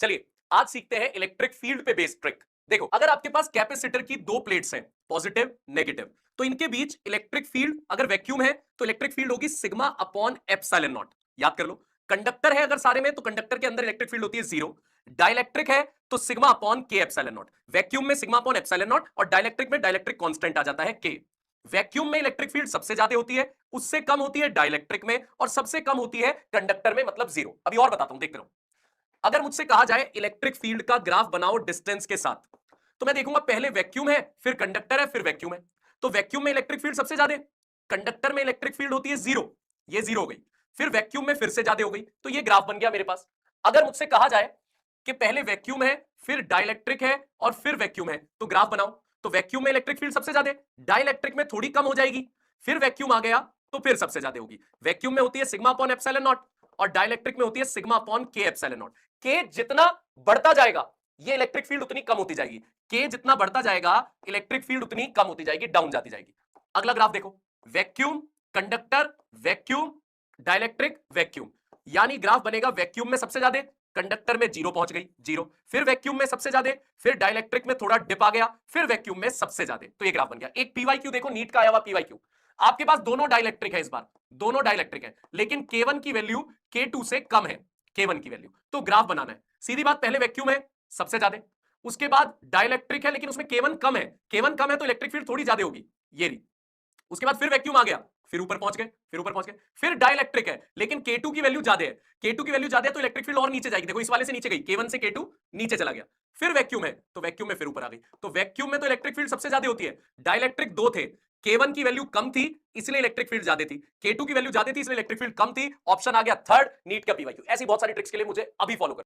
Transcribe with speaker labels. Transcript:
Speaker 1: चलिए आज सीखते हैं इलेक्ट्रिक फील्ड पे बेस्ड ट्रिक। देखो, अगर आपके पास कैपेसिटर की दो प्लेट्स हैं, पॉजिटिव नेगेटिव, तो इनके बीच इलेक्ट्रिक फील्ड अगर वैक्यूम है तो इलेक्ट्रिक फील्ड होगी सिग्मा अपॉन एप्सिलॉन नॉट। याद कर लो, कंडक्टर है अगर सारे में तो कंडक्टर के अंदर इलेक्ट्रिक फील्ड होती है जीरो। डाइलेक्ट्रिक है तो सिग्मा अपॉन के एप्सिलॉन नॉट। वैक्यूम में सिग्मा अपॉन एप्सिलॉन नॉट और डाइलेक्ट्रिक में डाइलेक्ट्रिक कांस्टेंट आ जाता है के। वैक्यूम में इलेक्ट्रिक फील्ड सबसे ज्यादा होती है, उससे कम होती है डाइलेक्ट्रिक में, और सबसे कम होती है कंडक्टर में, मतलब जीरो। अभी और बताता हूं, देखते रहो। अगर मुझसे कहा जाए इलेक्ट्रिक फील्ड का ग्राफ बनाओ डिस्टेंस के साथ, तो मैं देखूंगा पहले वैक्यूम है, फिर कंडक्टर है, फिर वैक्यूम है। तो वैक्यूम में इलेक्ट्रिक फील्ड सबसे ज्यादा, कंडक्टर में इलेक्ट्रिक फील्ड होती है जीरो, ये जीरो हो गई। फिर वैक्यूम में फिर से ज्यादा हो गई, तो ये ग्राफ बन गया मेरे पास। अगर मुझसे कहा जाए कि पहले वैक्यूम है, फिर डाइलेक्ट्रिक है और फिर वैक्यूम है, तो ग्राफ बनाओ। तो वैक्यूम में इलेक्ट्रिक फील्ड सबसे ज्यादा, डाइलेक्ट्रिक में थोड़ी कम हो जाएगी, फिर वैक्यूम आ गया तो फिर सबसे ज्यादा होगी। वैक्यूम में होती है सिग्मा अपॉन एप्सिलॉन नॉट और डाइलेक्ट्रिक में होती है सिग्मा अपॉन के एप्सिलॉन नॉट। के जितना बढ़ता जाएगा ये इलेक्ट्रिक फील्ड उतनी कम होती जाएगी। के जितना बढ़ता जाएगा इलेक्ट्रिक फील्ड उतनी कम होती जाएगी, डाउन जाती जाएगी। अगला ग्राफ देखो, vacuum, conductor, vacuum, dielectric, vacuum. यानी ग्राफ बनेगा वैक्यूम में सबसे ज्यादा, कंडक्टर में जीरो पहुंच गई, जीरो, फिर वैक्यूम में सबसे ज्यादा, फिर डाइलेक्ट्रिक में थोड़ा डिप आ गया, फिर वैक्यूम में सबसे ज्यादा। तो ये ग्राफ बन गया। एक पीवाईक्यू देखो, नीट का आया हुआ पीवाईक्यू। आपके पास दोनों डाइलेक्ट्रिक है, इस बार दोनों डाइलेक्ट्रिक है, लेकिन K1 की वैल्यू K2 से कम है। K1 की वैल्यू, तो ग्राफ बनाना है। सीधी बात, पहले वैक्यूम है सबसे ज्यादा, उसके बाद डाइलेक्ट्रिक है लेकिन उसमें K1 कम है। K1 कम है तो इलेक्ट्रिक फील्ड थोड़ी ज्यादा होगी, ये रही। उसके बाद फिर वैक्यूम आ गया, फिर ऊपर पहुंच गए, फिर ऊपर पहुंच गए। फिर डाइलेक्ट्रिक है लेकिन K2 की वैल्यू ज्यादा है। K2 की वैल्यू ज्यादा है तो इलेक्ट्रिक फील्ड और नीचे जाएगी। देखो, इस वाले से नीचे गई, K1 से K2 नीचे चला गया। फिर वैक्यूम है तो वैक्यूम में फिर ऊपर आ गई। तो वैक्यूम में तो इलेक्ट्रिक फील्ड सबसे ज्यादा होती है। डाइलेक्ट्रिक दो थे, K1 की वैल्यू कम थी इसलिए इलेक्ट्रिक फील्ड ज्यादा थी, K2 की वैल्यू ज्यादा थी इसलिए इलेक्ट्रिक फील्ड कम थी। ऑप्शन आ गया थर्ड, नीट का पीवाईक्यू। ऐसी बहुत सारी ट्रिक्स के लिए मुझे अभी फॉलो कर।